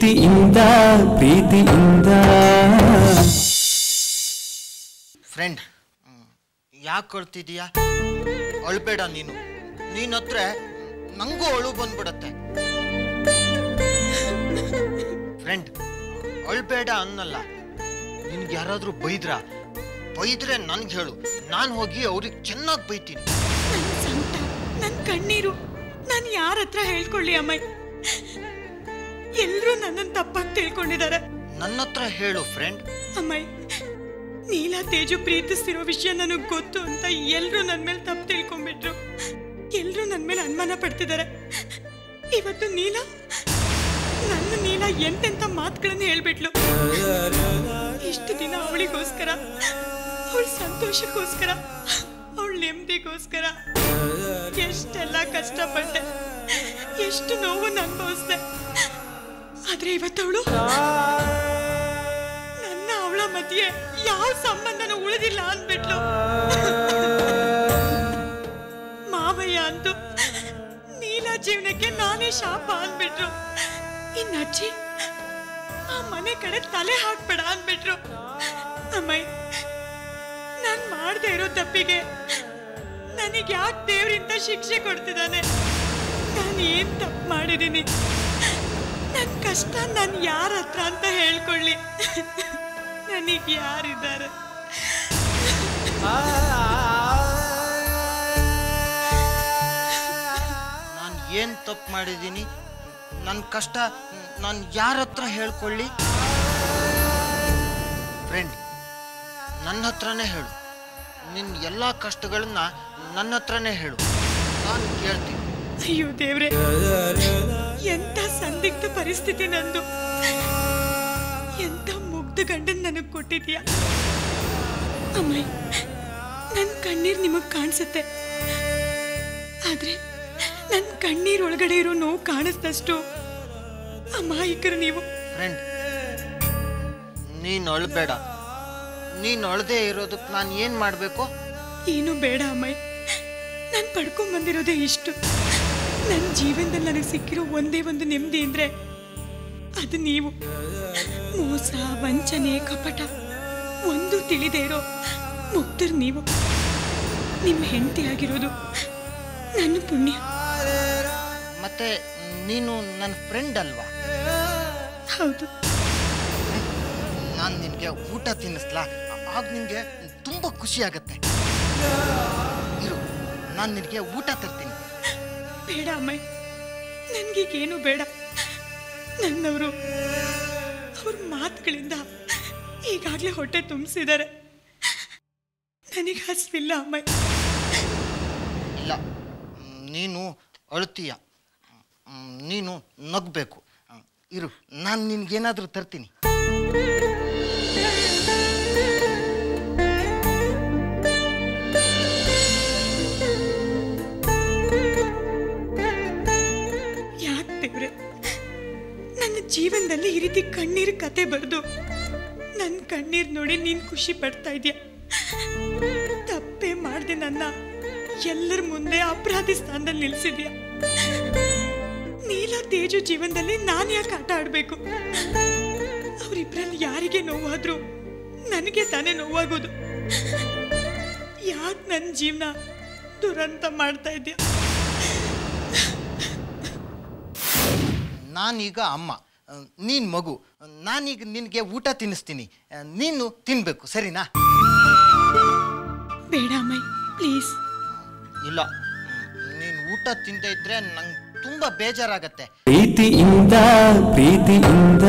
ಪ್ರೀತಿಯಿಂದ ಪ್ರೀತಿಯಿಂದ ಫ್ರೆಂಡ್ ಯಾಕೆ ಕೊಡ್ತಿದೀಯಾ? ಅಳ್ಬೇಡ ನೀನು. ನೀನ್ ಹತ್ರ ನಂಗೂ ಅಳು ಬಂದ್ಬಿಡತ್ತೆ. ಫ್ರೆಂಡ್ ಅಳ್ಬೇಡ ಅನ್ನಲ್ಲ. ನಿನ್ಗೆ ಯಾರಾದ್ರೂ ಬೈದ್ರೆ ನನ್ಗೆ ಹೇಳು, ನಾನು ಹೋಗಿ ಅವ್ರಿಗೆ ಚೆನ್ನಾಗಿ ಬೈತೀನಿ. ನನ್ನ ಸಂಕಟ, ನನ್ನ ಕಣ್ಣೀರು ನಾನು ಯಾರ ಹತ್ರ ಹೇಳ್ಕೊಳ್ಳಿ ಅಮ್ಮಯ್ಯ? ಎಲ್ಲರೂ ನನ್ನನ್ನು ತಪ್ಪಾಗಿ ತಿಳ್ಕೊಂಡಿದ್ದಾರೆ. ನನ್ನ ಹತ್ರ ಹೇಳು ಫ್ರೆಂಡ್. ಅಮ್ಮಯ್ಯ, ನೀಲಾ ತೇಜು ಪ್ರೀತಿಸ್ತಿರೋ ವಿಷಯ ನನಗೆ ಗೊತ್ತು ಅಂತ ಎಲ್ಲರೂ ನನ್ನ ಮೇಲೆ ತಪ್ಪು ತಿಳ್ಕೊಂಡ್ಬಿಟ್ರು. ಎಲ್ಲರೂ ನನ್ನ ಮೇಲೆ ಅನುಮಾನ ಪಡ್ತಿದ್ದಾರೆ. ಇವತ್ತು ನೀಲಾ ಎಂತೆಂತ ಮಾತುಗಳನ್ನು ಹೇಳ್ಬಿಟ್ಲು. ಇಷ್ಟು ದಿನ ಅವಳಿಗೋಸ್ಕರ, ಅವಳ ಸಂತೋಷಕ್ಕೋಸ್ಕರ, ಅವಳ ನೆಮ್ಮದಿಗೋಸ್ಕರ ಎಷ್ಟೆಲ್ಲ ಕಷ್ಟಪಟ್ಟೆ, ಎಷ್ಟು ನೋವನ್ನು ಅನುಭವಿಸ್ದೆ. ಆದ್ರೆ ಇವತ್ತವಳು ನನ್ನ ಅವಳ ಮಧ್ಯೆ ಯಾವ ಸಂಬಂಧನೂ ಉಳಿದಿಲ್ಲ ಅಂದ್ಬಿಟ್ಲು. ಮಾವಯ್ಯ ಅಂತೂ ನೀಲಾ ಜೀವನಕ್ಕೆ ನಾನೇ ಶಾಪ ಅಂದ್ಬಿಟ್ರು. ಇನ್ನಜ್ಜಿ ಆ ಮನೆ ಕಡೆ ತಲೆ ಹಾಕ್ಬೇಡ ಅಂದ್ಬಿಟ್ರು. ಅಮ್ಮಯ್ಯ, ನಾನ್ ಮಾಡದೆ ಇರೋ ತಪ್ಪಿಗೆ ನನಗೆ ಯಾಕೆ ದೇವರಿಂದ ಶಿಕ್ಷೆ ಕೊಡ್ತಿದ್ದಾನೆ? ನಾನು ಏನ್ ತಪ್ಪು ಮಾಡಿದ್ದೀನಿ? ನನ್ನ ಕಷ್ಟ ನಾನು ಯಾರ ಹತ್ರ ಅಂತ ಹೇಳ್ಕೊಳ್ಳಿ? ನನಗೆ ಯಾರಿದ್ದಾರೆ? ನಾನು ಏನ್ ತಪ್ಪು ಮಾಡಿದ್ದೀನಿ? ನನ್ನ ಕಷ್ಟ ನಾನು ಯಾರ ಹತ್ರ ಹೇಳ್ಕೊಳ್ಳಿ? ಫ್ರೆಂಡ್, ನನ್ನ ಹತ್ರನೇ ಹೇಳು. ನಿನ್ನ ಎಲ್ಲ ಕಷ್ಟಗಳನ್ನ ನನ್ನ ಹತ್ರನೇ ಹೇಳು, ನಾನು ಕೇಳ್ತೀನಿ. ಅಯ್ಯೋ ದೇವ್ರೆ, ಎಂತ ಸಂದಿಗ್ಧ ಪರಿಸ್ಥಿತಿ ನಂದು. ಎಂತ ಮುಗ್ಧ ಗಂಡನ್ ನನಗ್ ಕೊಟ್ಟಿದ್ಯಾ ಅಮ್ಮಯ್ಯ. ನನ್ನ ಕಣ್ಣೀರ್ ನಿಮಗ್ ಕಾಣಿಸುತ್ತೆ, ಆದ್ರೆ ನನ್ನ ಕಣ್ಣೀರ್ ಒಳಗಡೆ ಇರೋ ನೋವು ಕಾಣಿಸ್ದಷ್ಟು ಅಮಾಯಕರು ನೀವು. ಫ್ರೆಂಡ್, ನೀನು ಅಳ್ಬೇಡ. ನೀನು ಅಳದೆ ಇರೋದಕ್ಕೆ ನಾನು ಏನು ಮಾಡಬೇಕು? ಏನು ಬೇಡ ಅಮ್ಮಯ್ಯ, ನಾನು ಪಡ್ಕೊಂಡ್ ಬಂದಿರೋದೇ ಇಷ್ಟು. ನನ್ನ ಜೀವನದಲ್ಲಿ ನನಗೆ ಸಿಕ್ಕಿರೋ ಒಂದೇ ಒಂದು ನೆಮ್ಮದಿ ಅಂದ್ರೆ ಅದು ನೀವು. ಮೋಸ, ವಂಚನೆ, ಕಪಟ ಒಂದು ತಿಳಿದೇ ಇರೋ ಮುಗ್ಧರು ನೀವು. ನಿಮ್ಮ ಹೆಂಡತಿ ಆಗಿರೋದು ನನ್ನ ಪುಣ್ಯ. ಮತ್ತೆ ನೀನು ನನ್ನ ಫ್ರೆಂಡ್ ಅಲ್ವಾ? ಹೌದು. ನಾನು ನಿನಗೆ ಊಟ ತಿನ್ನಿಸ್ಲಾ? ಆಗ ನಿನಗೆ ತುಂಬ ಖುಷಿ ಆಗತ್ತೆ. ಇರು, ನಾನು ನಿನಗೆ ಊಟ ತರ್ತೀನಿ. ಬೇಡ ಅಮ್ಮಯ್ಯ, ನನಗೀಗೇನು ಬೇಡ. ನನ್ನವರು ಅವ್ರ ಮಾತುಗಳಿಂದ ಈಗಾಗಲೇ ಹೊಟ್ಟೆ ತುಂಬಿಸಿದ್ದಾರೆ. ನನಗೆ ಹಸಿವಿಲ್ಲ ಅಮ್ಮಯ್ಯ. ಇಲ್ಲ, ನೀನು ಅಳ್ತೀಯ, ನೀನು ನಗಬೇಕು. ಇರು, ನಾನು ನಿನ್ಗೇನಾದರೂ ತರ್ತೀನಿ. ಯಾಕೆ ದೇವ್ರೆ ನನ್ನ ಜೀವನದಲ್ಲಿ ಈ ರೀತಿ ಕಣ್ಣೀರು ಕತೆ ಬರೆದು ನನ್ನ ಕಣ್ಣೀರು ನೋಡಿ ನೀನು ಖುಷಿ ಪಡ್ತಾ ಇದೆಯಾ? ತಪ್ಪೇ ಮಾಡದೆ ನನ್ನ ಎಲ್ಲರ ಮುಂದೆ ಅಪರಾಧಿ ಸ್ಥಾನದಲ್ಲಿ ನಿಲ್ಸಿದ್ಯಾ? ನೀಲಾ ತೇಜು ಜೀವನದಲ್ಲಿ ನಾನು ಯಾಕೆ ಆಟ ಆಡಬೇಕು? ಅವರಿಬ್ಬರಲ್ಲಿ ಯಾರಿಗೆ ನೋವಾದ್ರೂ ನನಗೆ ತಾನೇ ನೋವಾಗೋದು. ಯಾಕೆ ನನ್ನ ಜೀವನ ದುರಂತ ಮಾಡ್ತಾ ಇದೆಯಾ? ನಾನೀಗ ಅಮ್ಮ, ನೀನು ಮಗು. ನಾನೀಗ ನಿನಗೆ ಊಟ ತಿನ್ನಿಸ್ತೀನಿ, ನೀನು ತಿನ್ಬೇಕು, ಸರಿನಾ? ಬೇಡ ಅಮ್ಮಯ್ಯ, ಪ್ಲೀಸ್. ಇಲ್ಲ, ನೀನು ಊಟ ತಿಂದೇ ಇದ್ರೆ ನಂಗೆ ತುಂಬ ಬೇಜಾರಾಗತ್ತೆ. ಪ್ರೀತಿಯಿಂದ ಪ್ರೀತಿಯಿಂದ